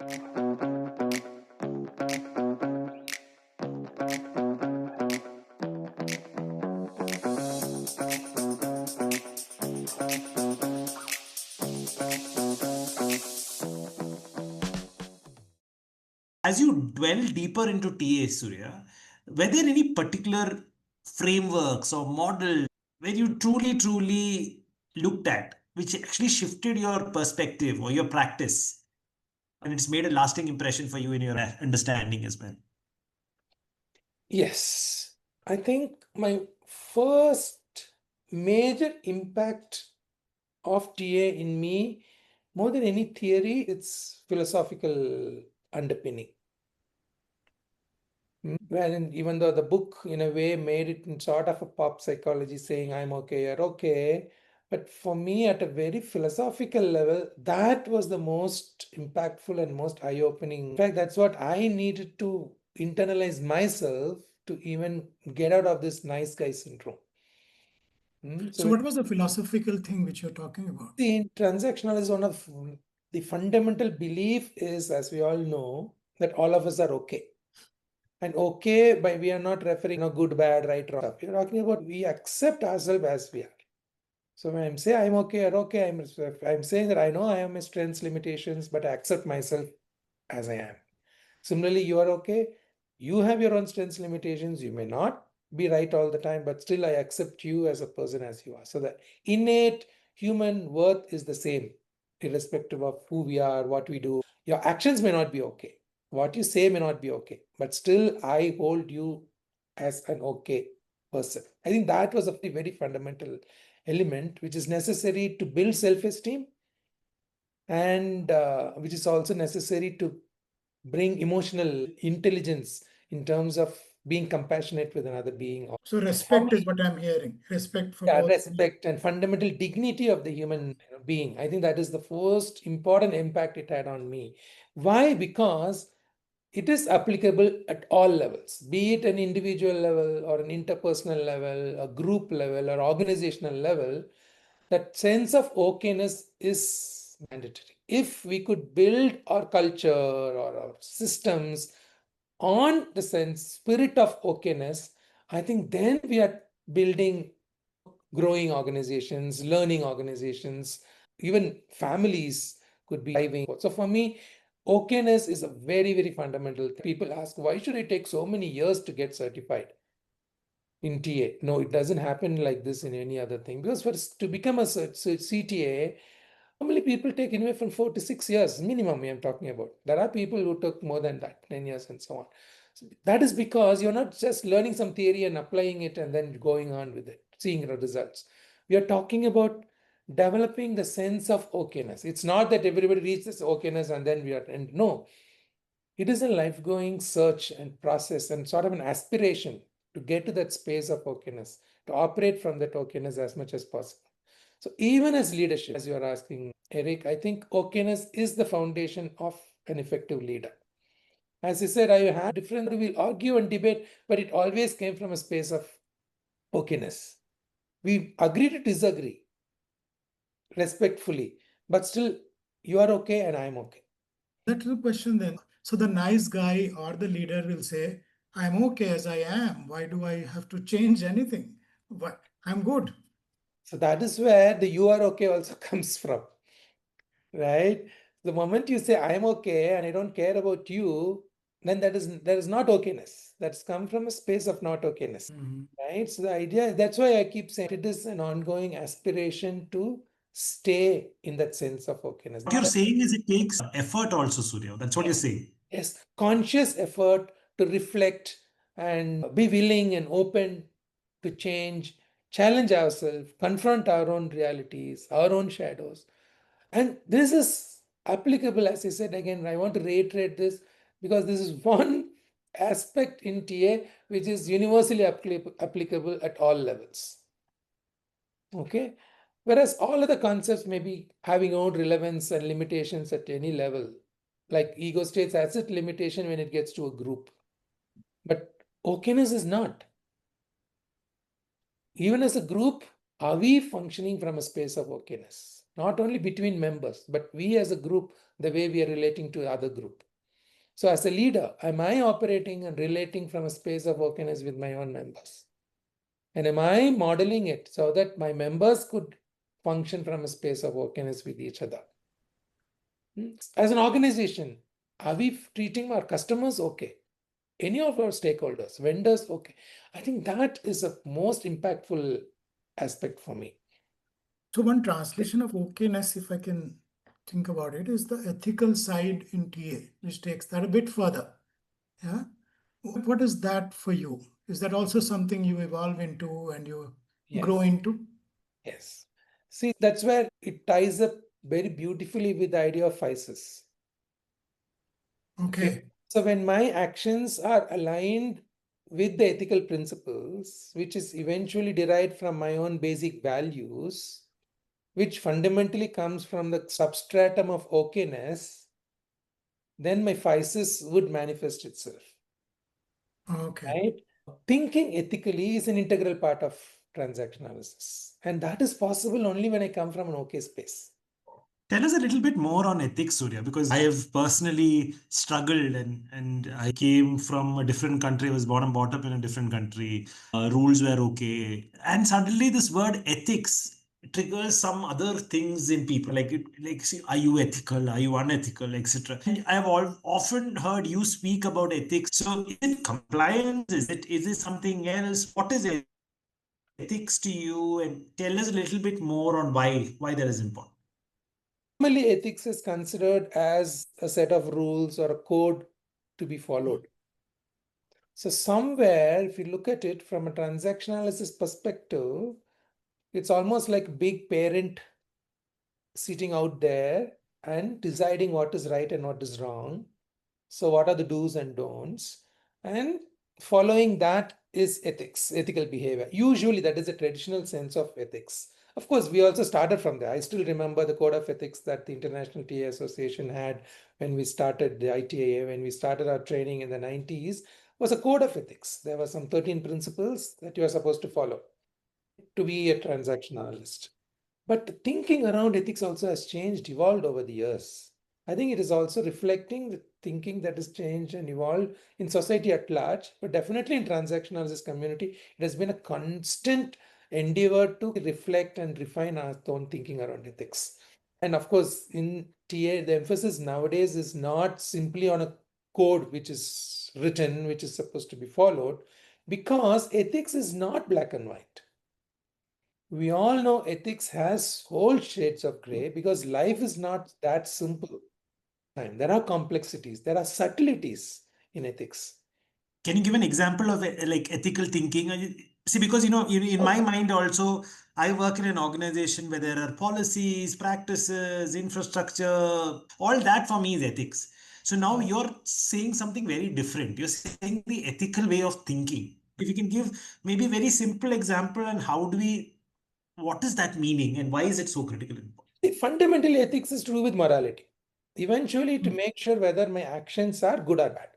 As you dwell deeper into TA, Surya, were there any particular frameworks or models where you truly looked at, which actually shifted your perspective or your practice, and it's made a lasting impression for you in your understanding as well? Yes, I think my first major impact of TA in me, more than any theory, it's philosophical underpinning. Wherein even though the book in a way made it in sort of a pop psychology saying I'm okay, you're okay. But for me, at a very philosophical level, that was the most impactful and most eye-opening. In fact, that's what I needed to internalize myself to even get out of this nice guy syndrome. So what was the philosophical thing which you're talking about? In transactional is one of the fundamental belief is, as we all know, that all of us are okay. And okay, by we are not referring good, bad, right, wrong. We're talking about we accept ourselves as we are. So when I'm saying I'm okay or okay, I'm saying that I know I have my strengths, limitations, but I accept myself as I am. Similarly, you are okay. You have your own strengths, limitations. You may not be right all the time, but still I accept you as a person as you are. So the innate human worth is the same, irrespective of who we are, what we do. Your actions may not be okay. What you say may not be okay, but still I hold you as an okay person. I think that was a very fundamental element which is necessary to build self-esteem and which is also necessary to bring emotional intelligence in terms of being compassionate with another being. So respect is what I'm hearing. Respect for both. Respect and fundamental dignity of the human being. I think that is the first important impact it had on me. Why? Because it is applicable at all levels, be it an individual level or an interpersonal level, a group level or organizational level. That sense of okayness is mandatory. If we could build our culture or our systems on the spirit of okayness, I think then we are building growing organizations, learning organizations, even families could be thriving. So for me, okayness is a very, very fundamental thing. People ask, why should it take so many years to get certified in TA? No, it doesn't happen like this in any other thing. Because to become a CTA, normally people take anywhere from 4 to 6 years minimum. I'm talking about. There are people who took more than that, 10 years and so on. So that is because you're not just learning some theory and applying it and then going on with it, seeing the results. We are talking about developing the sense of okayness. It's not that everybody reaches okayness and then we are, and no, it is a life-going search and process and sort of an aspiration to get to that space of okayness, to operate from that okayness as much as possible. So even as leadership, as you're asking, Eric, I think okayness is the foundation of an effective leader. As I said, I had different, we'll argue and debate, but it always came from a space of okayness. We agree to disagree respectfully, but still you are okay and I'm okay. That's the question then. So the nice guy or the leader will say, I'm okay as I am. Why do I have to change anything? What? I'm good. So that is where the you are okay also comes from, right? The moment you say I'm okay and I don't care about you, then there is not okayness. That's come from a space of not okayness, right? So the idea, that's why I keep saying it is an ongoing aspiration to stay in that sense of okayness. What you're saying is it takes effort also, Surya. That's what you're saying. Yes, conscious effort to reflect and be willing and open to change, challenge ourselves, confront our own realities, our own shadows. And this is applicable, as I said again, I want to reiterate this because this is one aspect in TA which is universally applicable at all levels. Okay? Whereas all other concepts may be having own relevance and limitations at any level. Like ego states has its limitation when it gets to a group. But okayness is not. Even as a group, are we functioning from a space of okayness? not only between members, but we as a group, the way we are relating to other group. So as a leader, am I operating and relating from a space of openness with my own members? And am I modeling it so that my members could function from a space of openness with each other? As an organization, are we treating our customers okay? Any of our stakeholders, vendors, okay? I think that is a most impactful aspect for me. So one translation of okayness, if I can think about it, is the ethical side in TA, which takes that a bit further. Yeah. What is that for you? Is that also something you evolve into and you grow Yes. into? Yes. See, that's where it ties up very beautifully with the idea of FICES. Okay. So when my actions are aligned with the ethical principles, which is eventually derived from my own basic values, which fundamentally comes from the substratum of okayness, then my FICES would manifest itself. Okay. Right? Thinking ethically is an integral part of transaction analysis. And that is possible only when I come from an okay space. Tell us a little bit more on ethics, Surya, because I have personally struggled and I came from a different country. I was born and brought up in a different country. Rules were okay. And suddenly this word ethics triggers some other things in people like see, are you ethical, are you unethical, etc. And I have often heard you speak about ethics. So is it compliance, is it something else? What is ethics to you? And tell us a little bit more on why that is important. Normally, ethics is considered as a set of rules or a code to be followed. So somewhere, if you look at it from a transaction analysis perspective, it's almost like big parent sitting out there and deciding what is right and what is wrong. So what are the do's and don'ts? And following that is ethics, ethical behavior. Usually that is a traditional sense of ethics. Of course, we also started from there. I still remember the code of ethics that the International TA Association had when we started the ITAA, when we started our training in the 90s, was a code of ethics. There were some 13 principles that you are supposed to follow to be a transaction analyst. But thinking around ethics also has changed, evolved over the years. I think it is also reflecting the thinking that has changed and evolved in society at large, but definitely in transaction analysis community, it has been a constant endeavor to reflect and refine our own thinking around ethics. And of course, in TA, the emphasis nowadays is not simply on a code which is written, which is supposed to be followed, because ethics is not black and white. We all know ethics has whole shades of gray because life is not that simple. There are complexities, there are subtleties in ethics. Can you give an example of like ethical thinking? See, because in my mind also, I work in an organization where there are policies, practices, infrastructure. All that for me is ethics. So now you're saying something very different. You're saying the ethical way of thinking. If you can give maybe a very simple example, and what is that meaning, and why is it so critical? Fundamentally, ethics is to do with morality. Eventually, to make sure whether my actions are good or bad.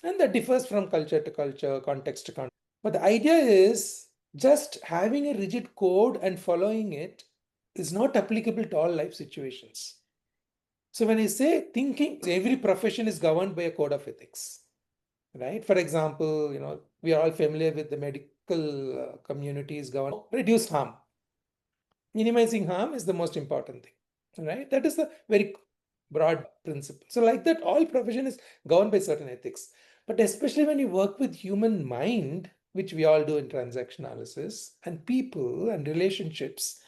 And that differs from culture to culture, context to context. But the idea is just having a rigid code and following it is not applicable to all life situations. So when I say thinking, every profession is governed by a code of ethics, right? For example, we are all familiar with the medical community is governed, reduce harm. Minimizing harm is the most important thing, right? That is the very broad principle. So like that, all profession is governed by certain ethics. But especially when you work with human mind, which we all do in transaction analysis, and people and relationships,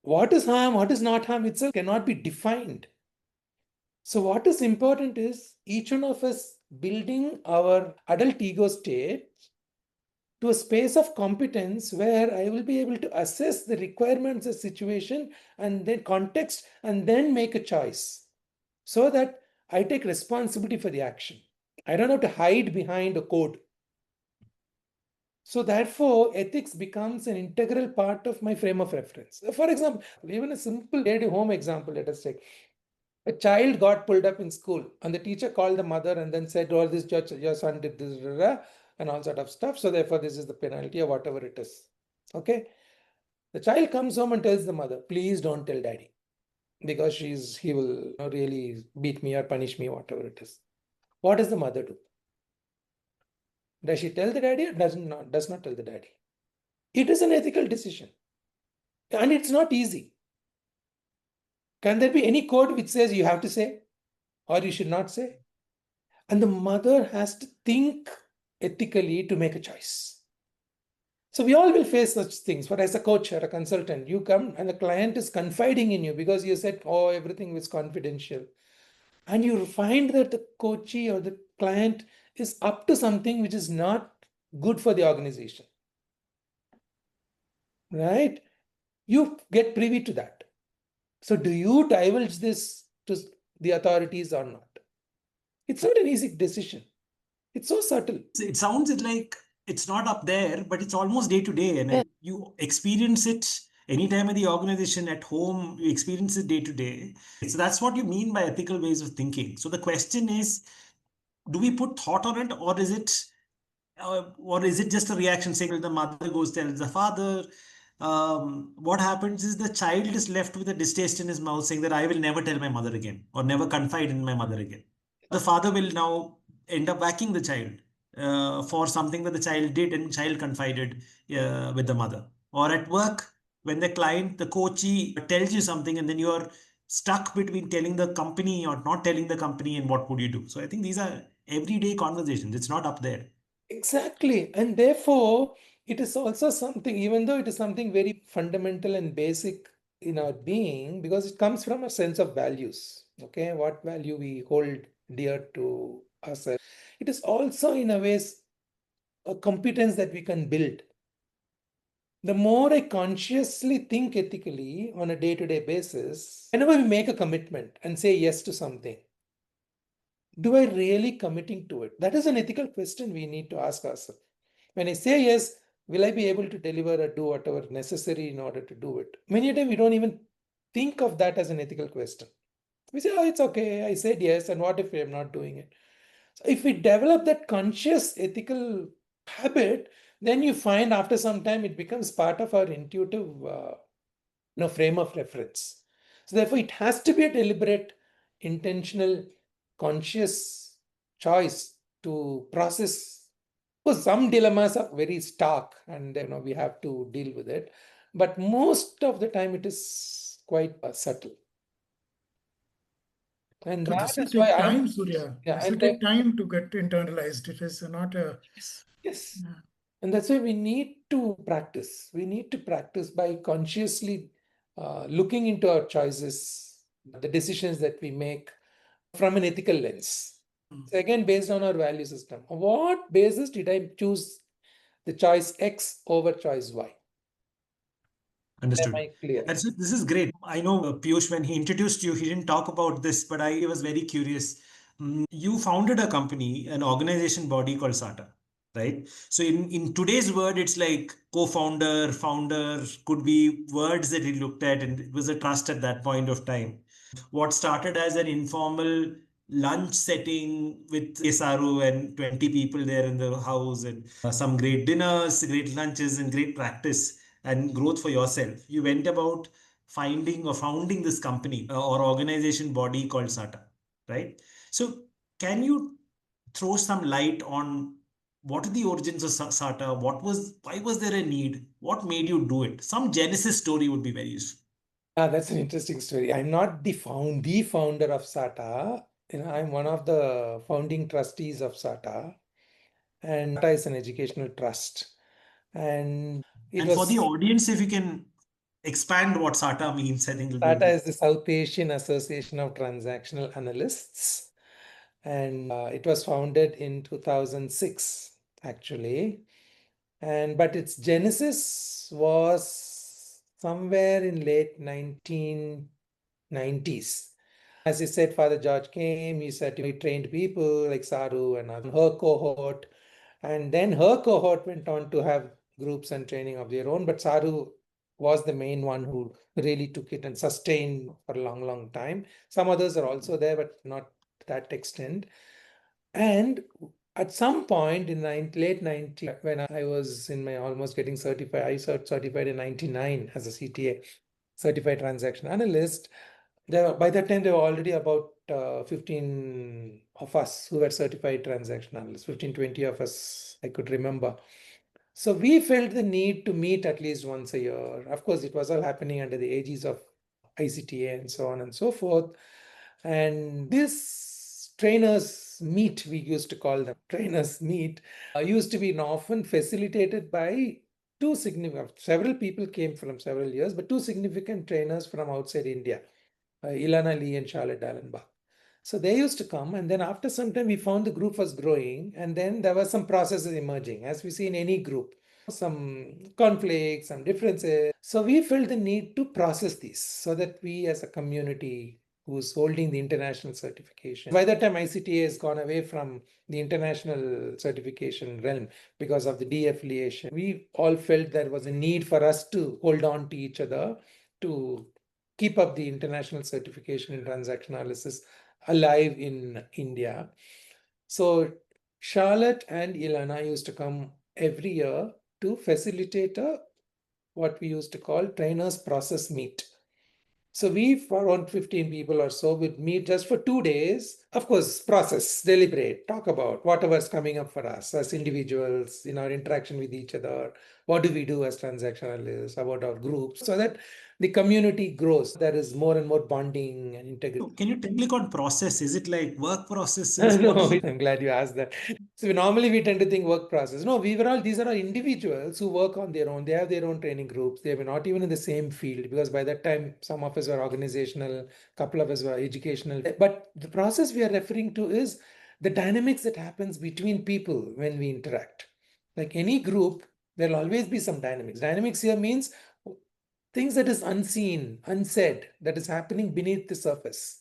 what is harm, what is not harm itself cannot be defined. So what is important is each one of us building our adult ego state to a space of competence where I will be able to assess the requirements of situation and then context and then make a choice so that I take responsibility for the action. I don't have to hide behind a code. So therefore, ethics becomes an integral part of my frame of reference. For example, even a simple home example, let us take. A child got pulled up in school and the teacher called the mother and then said, oh, this judge, your son did this, and all sort of stuff. So therefore, this is the penalty or whatever it is. Okay. The child comes home and tells the mother, please don't tell daddy, because he will really beat me or punish me, whatever it is. What does the mother do? Does she tell the daddy or does not tell the daddy? It is an ethical decision. And it's not easy. Can there be any code which says you have to say or you should not say? And the mother has to think ethically to make a choice. So we all will face such things. But as a coach or a consultant, you come and the client is confiding in you because you said, oh, everything was confidential. And you find that the coachee or the client is up to something which is not good for the organization. Right? You get privy to that. So do you divulge this to the authorities or not? It's not an easy decision. It's so subtle. It sounds like it's not up there, but it's almost day to day. And you experience it anytime in the organization, at home, you experience it day to day. So that's what you mean by ethical ways of thinking. So the question is, do we put thought on it, or is it just a reaction saying the mother goes tells the father? What happens is the child is left with a distaste in his mouth saying that I will never tell my mother again or never confide in my mother again. The father will now end up whacking the child for something that the child did and child confided with the mother. Or at work, when the coachee tells you something and then you're stuck between telling the company or not telling the company, and what would you do? So I think these are everyday conversations. It's not up there. Exactly. And therefore, it is also something, even though it is something very fundamental and basic in our being, because it comes from a sense of values. Okay, what value we hold dear to ourselves. It is also, in a way, a competence that we can build. The more I consciously think ethically on a day-to-day basis, whenever we make a commitment and say yes to something, do I really committing to it? That is an ethical question we need to ask ourselves. When I say yes, will I be able to deliver or do whatever necessary in order to do it? Many times we don't even think of that as an ethical question. We say, oh, it's okay, I said yes, and what if I'm not doing it? So if we develop that conscious ethical habit, then you find after some time it becomes part of our intuitive frame of reference. So therefore, it has to be a deliberate, intentional, conscious choice to process. Because some dilemmas are very stark, and we have to deal with it. But most of the time, it is quite subtle. And So that this will is why take time, Surya. yeah, This will take time to get internalized. It is not a. yes. Yeah. And that's why we need to practice. We need to practice by consciously looking into our choices, the decisions that we make from an ethical lens. So again, based on our value system. On what basis did I choose the choice X over choice Y? Understood. Am I clear? And so this is great. I know Piyush, when he introduced you, he didn't talk about this, but I was very curious. You founded a company, an organization body called SATA, right? So in today's word, it's like co-founder, founder could be words that he looked at, and it was a trust at that point of time. What started as an informal lunch setting with SRO and 20 people there in the house, and some great dinners, great lunches, and great practice and growth for yourself. You went about finding or founding this company or organization body called SATA, right? So, can you throw some light on what are the origins of SATA? Why was there a need? What made you do it? Some genesis story would be very useful. That's an interesting story. I'm not the founder of SATA. I'm one of the founding trustees of SATA, and SATA is an educational trust. And for the audience, if you can expand what SATA means, I think it'll be SATA is the South Asian Association of Transactional Analysts, and it was founded in 2006, actually. But its genesis was somewhere in late 1990s. As I said, Father George came, he said he trained people like Saru and her cohort. And then her cohort went on to have groups and training of their own. But Saru was the main one who really took it and sustained for a long, long time. Some others are also there, but not to that extent. And At some point in late 90s, when I was in my almost getting certified, I got certified in 99 as a CTA, Certified Transaction Analyst. By that time, there were already about 15 of us who were certified transaction analysts, 15, 20 of us, I could remember. So we felt the need to meet at least once a year. Of course, it was all happening under the aegis of ICTA and so on and so forth. And this trainers meet, we used to call them trainers meet, used to be often facilitated by several people came from several years, but two significant trainers from outside India, Ilana Lee and Charlotte Dallenbach. So they used to come, and then after some time, we found the group was growing, and then there were some processes emerging, as we see in any group, some conflicts, some differences. So we felt the need to process these so that we as a community who's holding the international certification. By that time, ICTA has gone away from the international certification realm because of the de-affiliation. We all felt there was a need for us to hold on to each other to keep up the international certification in transaction analysis alive in India. So Charlotte and Ilana used to come every year to facilitate what we used to call trainers process meet. So we, for around 15 people or so, would meet just for 2 days. Of course, process, deliberate, talk about whatever's coming up for us as individuals in our interaction with each other. What do we do as transaction analysts, about our groups, so that the community grows. There is more and more bonding and integrity. Can you click on process? Is it like work processes? No, What is it? I'm glad you asked that. So we tend to think work process. No, these are all individuals who work on their own. They have their own training groups. They were not even in the same field because by that time, some of us were organizational, couple of us were educational. But the process we are referring to is the dynamics that happens between people when we interact. Like any group, there'll always be some dynamics. Dynamics here means things that is unseen, unsaid, that is happening beneath the surface.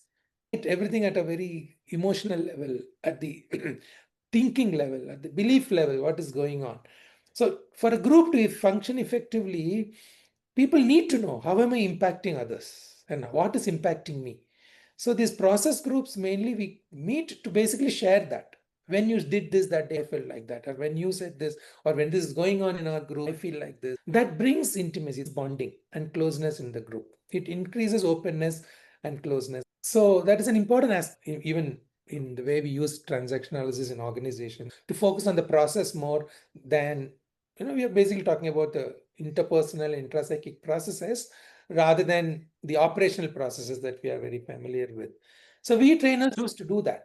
Everything at a very emotional level, at the thinking level, at the belief level, what is going on. So for a group to function effectively, people need to know how am I impacting others and what is impacting me. So these process groups, mainly we meet to basically share that. When you did this that day, I felt like that. Or when you said this, or when this is going on in our group, I feel like this. That brings intimacy, bonding, and closeness in the group. It increases openness and closeness. So that is an important aspect, even in the way we use transaction analysis in organizations, to focus on the process more than, we are basically talking about the interpersonal, intrapsychic processes rather than the operational processes that we are very familiar with. So we trainers used to do that.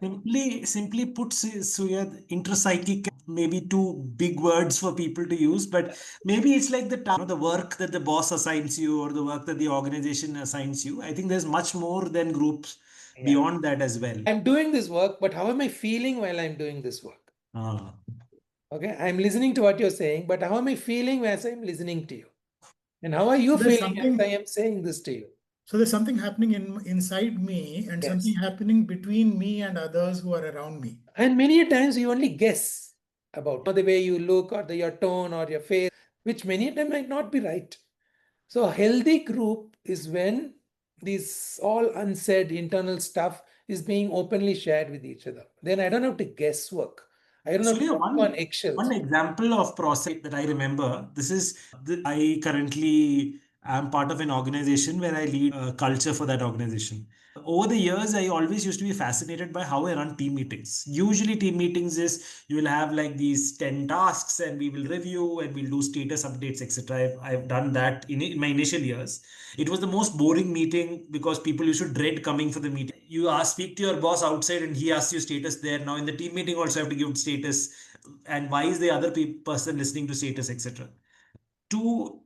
Simply put, Surya, intrapsychic, maybe two big words for people to use, but maybe it's like the work that the boss assigns you or the work that the organization assigns you. I think there's much more than groups beyond that as well. I'm doing this work, but how am I feeling while I'm doing this work? Ah. Okay, I'm listening to what you're saying, but how am I feeling as I'm listening to you? And how are you feeling as I am saying this to you? So there's something happening inside me and something happening between me and others who are around me. And many times you only guess about the way you look or your tone or your face, which many times might not be right. So a healthy group is when this all unsaid internal stuff is being openly shared with each other. Then I don't have to guesswork. I don't have to walk on eggshells. One example of process that I remember, I currently am part of an organization where I lead culture for that organization. Over the years, I always used to be fascinated by how I run team meetings. Usually team meetings is you will have like these 10 tasks and we will review and we'll do status updates, etc. I've done that in my initial years. It was the most boring meeting because people used to dread coming for the meeting. You speak to your boss outside and he asks you status there. Now in the team meeting also have to give status and why is the other person listening to status, etc. To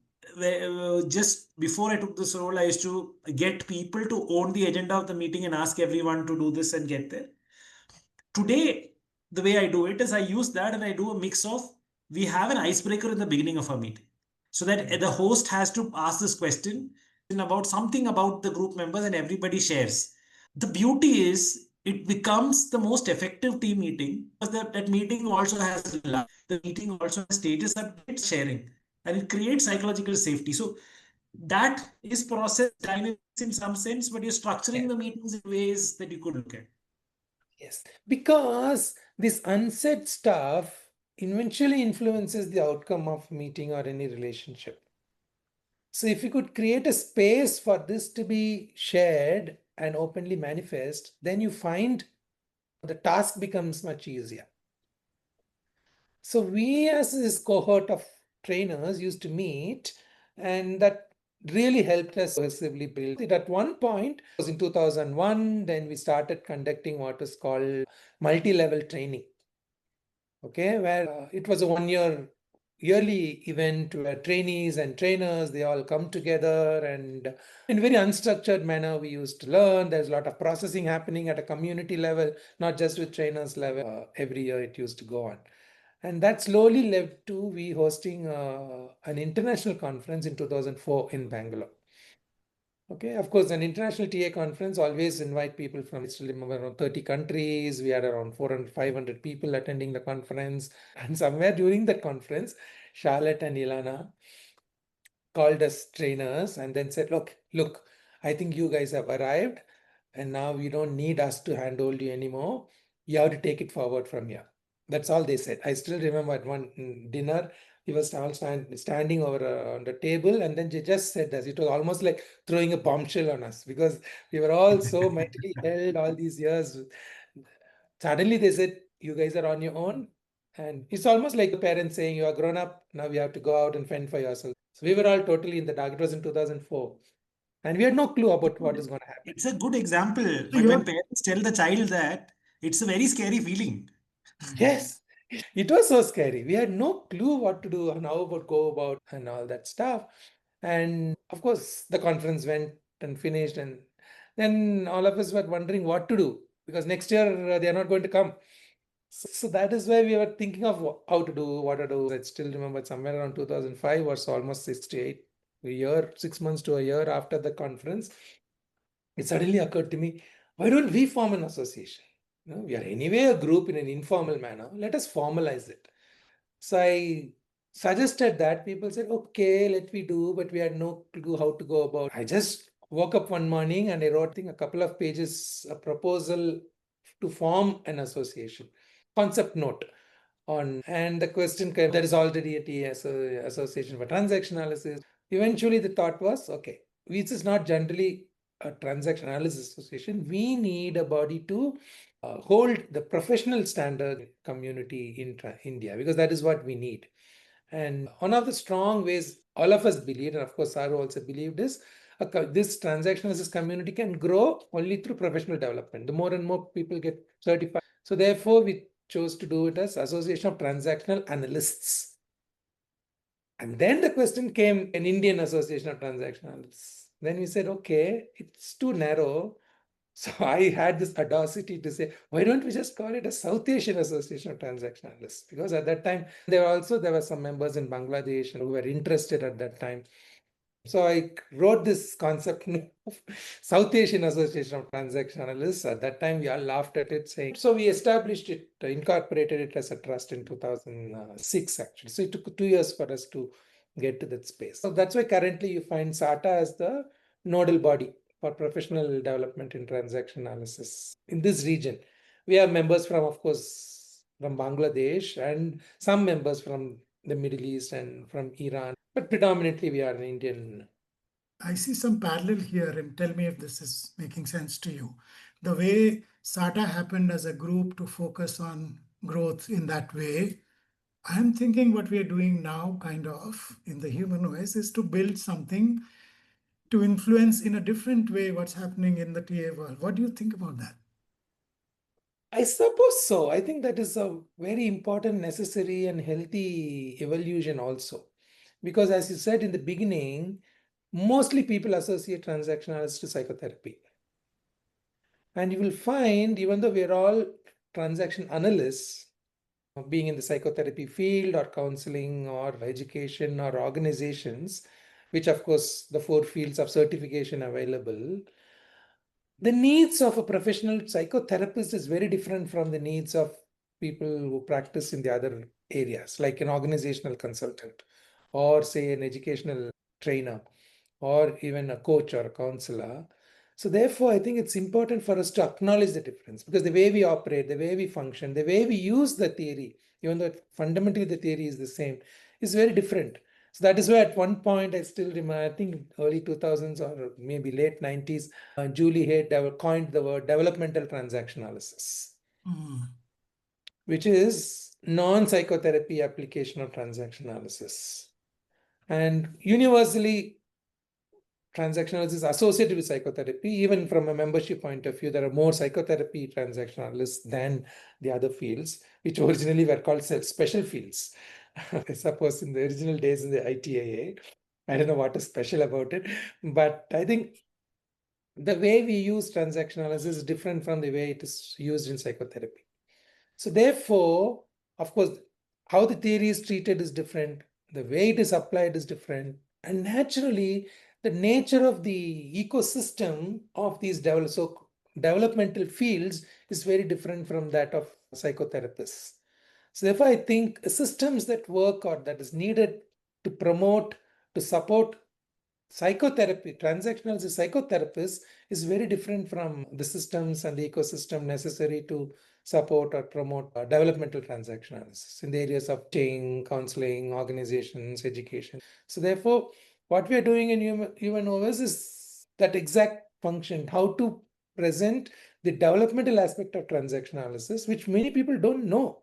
just before I took this role, I used to get people to own the agenda of the meeting and ask everyone to do this and get there. Today, the way I do it is I use that and I do a mix of, we have an icebreaker in the beginning of our meeting. So that the host has to ask this question about something about the group members and everybody shares. The beauty is it becomes the most effective team meeting because that meeting also has the meeting also has status updates sharing and it creates psychological safety. So that is process dynamics in some sense, but you're structuring the meetings in ways that you could look at. Yes, because this unsaid stuff eventually influences the outcome of meeting or any relationship. So if you could create a space for this to be shared and openly manifest, then you find the task becomes much easier. So we as this cohort of trainers used to meet, and that really helped us progressively build it. At one point, it was in 2001, then we started conducting what is called multi-level training. Okay, where it was a 1 year yearly event where trainees and trainers, they all come together, and in very unstructured manner we used to learn. There's a lot of processing happening at a community level, not just with trainers level. Every year it used to go on. And that slowly led to we hosting an international conference in 2004 in Bangalore. Okay, of course, an international TA conference always invite people from, I still remember, around 30 countries. We had around 400, 500 people attending the conference. And somewhere during that conference, Charlotte and Ilana called us trainers and then said, look, I think you guys have arrived and now you don't need us to handhold you anymore. You have to take it forward from here. That's all they said. I still remember at one dinner, he was all standing over on the table, and then they just said this. It was almost like throwing a bombshell on us because we were all so mentally held all these years. Suddenly they said, you guys are on your own. And it's almost like the parents saying, you are grown up, now you have to go out and fend for yourself. So we were all totally in the dark. It was in 2004. And we had no clue about what is going to happen. It's a good example. So But when you're parents tell the child that, it's a very scary feeling. Yes, it was so scary. We had no clue what to do and how about go about and all that stuff. And of course, the conference went and finished, and then all of us were wondering what to do because next year they are not going to come. So that is where we were thinking of how to do, what to do. I still remember somewhere around 2005 or so, almost 68, a year, 6 months to a year after the conference, it suddenly occurred to me, why don't we form an association? We are anyway a group in an informal manner. Let us formalize it. So I suggested that. People said, okay, let me do, but we had no clue how to go about. I just woke up one morning and I wrote, I think, a couple of pages, a proposal to form an association, concept note on, and the question came, there is already a TS association for transaction analysis. Eventually the thought was, okay, this is not generally a transaction analysis association. We need a body to hold the professional standard community in India, because that is what we need. And one of the strong ways all of us believe, and of course Saru also believed, is this transaction analysis community can grow only through professional development. The more and more people get certified. So therefore we chose to do it as Association of Transactional Analysts. And then the question came, an Indian Association of Transactional Analysts. Then we said, okay, it's too narrow. So I had this audacity to say, why don't we just call it a South Asian Association of Transaction Analysts? Because at that time, there were some members in Bangladesh who were interested at that time. So I wrote this concept of South Asian Association of Transaction Analysts. At that time, we all laughed at it, saying, so we established it, incorporated it as a trust in 2006, actually. So it took 2 years for us to get to that space. So that's why currently you find SATA as the nodal body for professional development in transaction analysis in this region. We have members from, of course, from Bangladesh and some members from the Middle East and from Iran, but predominantly we are an Indian. I see some parallel here, and tell me if this is making sense to you. The way SATA happened as a group to focus on growth in that way, I'm thinking what we are doing now, kind of in the human OS, is to build something to influence in a different way what's happening in the TA world. What do you think about that? I suppose so. I think that is a very important, necessary, and healthy evolution also. Because as you said in the beginning, mostly people associate transaction analysis to psychotherapy. And you will find, even though we are all transaction analysts, being in the psychotherapy field or counseling or education or organizations, which of course the 4 fields of certification available, the needs of a professional psychotherapist is very different from the needs of people who practice in the other areas, like an organizational consultant or say an educational trainer or even a coach or a counselor. So therefore, I think it's important for us to acknowledge the difference, because the way we operate, the way we function, the way we use the theory, even though fundamentally the theory is the same, is very different. So that is why at one point I still remember, I think early 2000s or maybe late 90s, Julie Hay coined the word developmental transaction analysis, which is non-psychotherapy application of transaction analysis. And universally, transaction analysis is associated with psychotherapy. Even from a membership point of view, there are more psychotherapy transaction analysts than the other fields, which originally were called special fields. I suppose in the original days in the ITAA, I don't know what is special about it, but I think the way we use transaction analysis is different from the way it is used in psychotherapy. So therefore, of course, how the theory is treated is different, the way it is applied is different, and naturally, the nature of the ecosystem of these developmental fields is very different from that of psychotherapists. So therefore, I think systems that work or that is needed to promote, to support psychotherapy, transactional as a psychotherapist, is very different from the systems and the ecosystem necessary to support or promote developmental transaction analysis in the areas of teaching, counseling, organizations, education. So therefore, what we are doing in UNOS is that exact function, how to present the developmental aspect of transaction analysis, which many people don't know.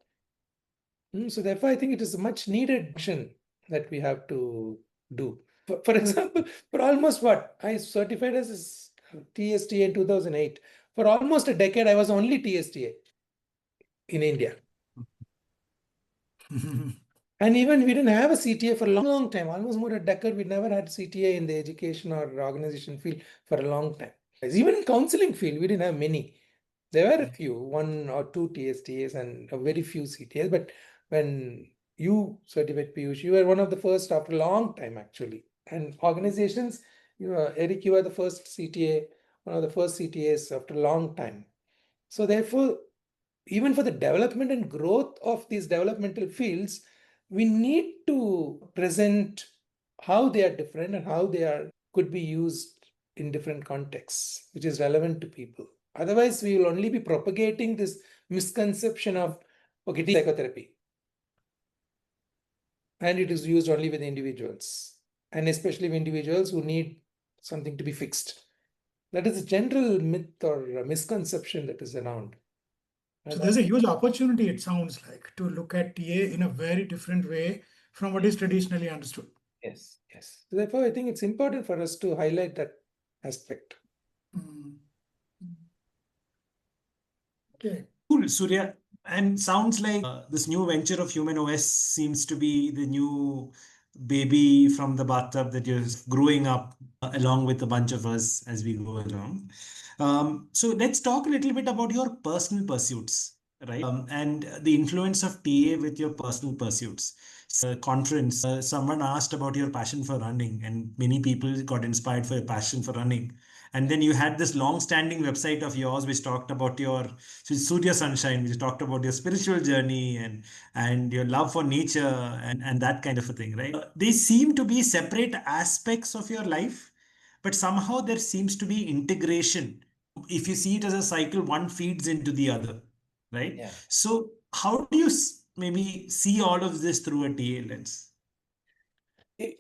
So therefore, I think it is a much needed action that we have to do. For example, for almost I certified as TSTA in 2008. For almost a decade, I was only TSTA in India. And even we didn't have a CTA for a long time, almost more a decade. We never had CTA in the education or organization field for a long time. Even in counseling field, we didn't have many. There were a few, 1 or 2 TSTAs and a very few CTAs. But when you certified Piyush, you were one of the first after a long time, actually. And organizations, Eric, you were the first CTA, one of the first CTAs after a long time. So therefore, even for the development and growth of these developmental fields, we need to present how they are different and how they could be used in different contexts, which is relevant to people. Otherwise, we will only be propagating this misconception of, okay, psychotherapy. And it is used only with individuals, and especially with individuals who need something to be fixed. That is a general myth or a misconception that is around. So there's a huge opportunity, it sounds like, to look at TA in a very different way from what is traditionally understood. Yes, yes. So therefore, I think it's important for us to highlight that aspect. Okay. Cool, Surya. And sounds like this new venture of Human OS seems to be the new baby from the bathtub that you're growing up along with a bunch of us as we go along. So let's talk a little bit about your personal pursuits, right? And the influence of TA with your personal pursuits. Conference, someone asked about your passion for running, and many people got inspired for your passion for running. And then you had this long-standing website of yours which talked about your Surya Sunshine, which talked about your spiritual journey and your love for nature and that kind of a thing, right? They seem to be separate aspects of your life, but somehow there seems to be integration. If you see it as a cycle, one feeds into the other, right? Yeah. So how do you maybe see all of this through a TA lens?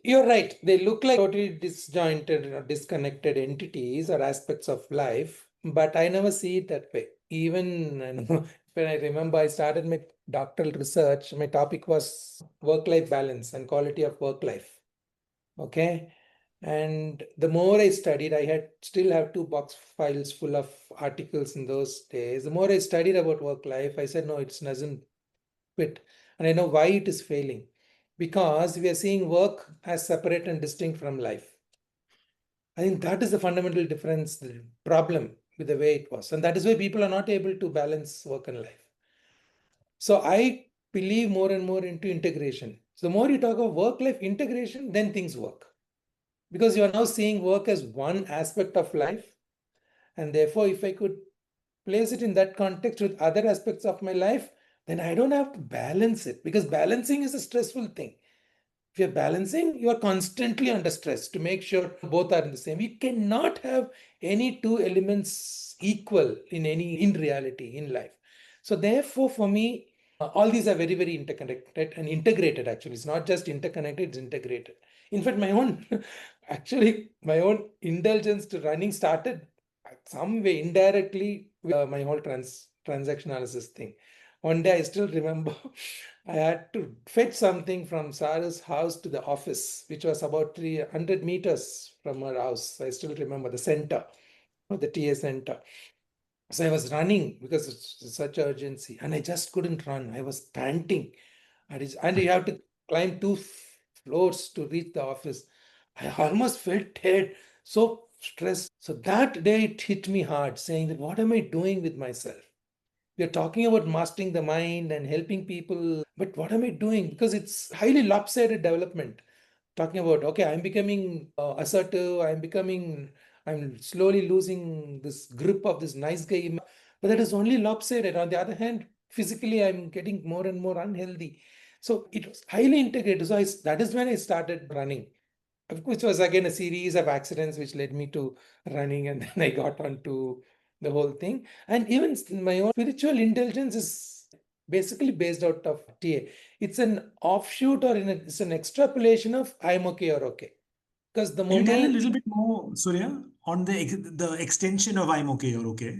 You're right. They look like totally disjointed or disconnected entities or aspects of life, but I never see it that way. Even when I remember I started my doctoral research, my topic was work-life balance and quality of work life. Okay. And the more I studied, I still have 2 box files full of articles in those days. The more I studied about work life, I said, no, it doesn't fit. And I know why it is failing. Because we are seeing work as separate and distinct from life. I think that is the fundamental difference, the problem with the way it was. And that is why people are not able to balance work and life. So I believe more and more into integration. So the more you talk about work-life integration, then things work. Because you are now seeing work as one aspect of life. And therefore, if I could place it in that context with other aspects of my life, then I don't have to balance it, because balancing is a stressful thing. If you're balancing, you're constantly under stress to make sure both are in the same. You cannot have any two elements equal in reality, in life. So therefore, for me, all these are very, very interconnected and integrated. Actually, it's not just interconnected, it's integrated. In fact, my own indulgence to running started some way indirectly with my whole transaction analysis thing. One day I still remember I had to fetch something from Sarah's house to the office, which was about 300 meters from her house. I still remember the center, the TA center. So I was running because it's such urgency, and I just couldn't run. I was panting, and you have to climb 2 floors to reach the office. I almost felt dead, so stressed. So that day it hit me hard, saying that what am I doing with myself? We are talking about mastering the mind and helping people, but what am I doing? Because it's highly lopsided development. Talking about, okay, I'm becoming assertive, I'm slowly losing this grip of this nice guy image, but that is only lopsided. On the other hand, physically, I'm getting more and more unhealthy. So it was highly integrated. So that is when I started running, which was again a series of accidents which led me to running, and then I got onto the whole thing. And even my own spiritual intelligence is basically based out of TA. It's an offshoot, or it's an extrapolation of I'm okay or okay. Because the Can you tell a moment little bit more, Surya, on the extension of I'm okay, you're okay?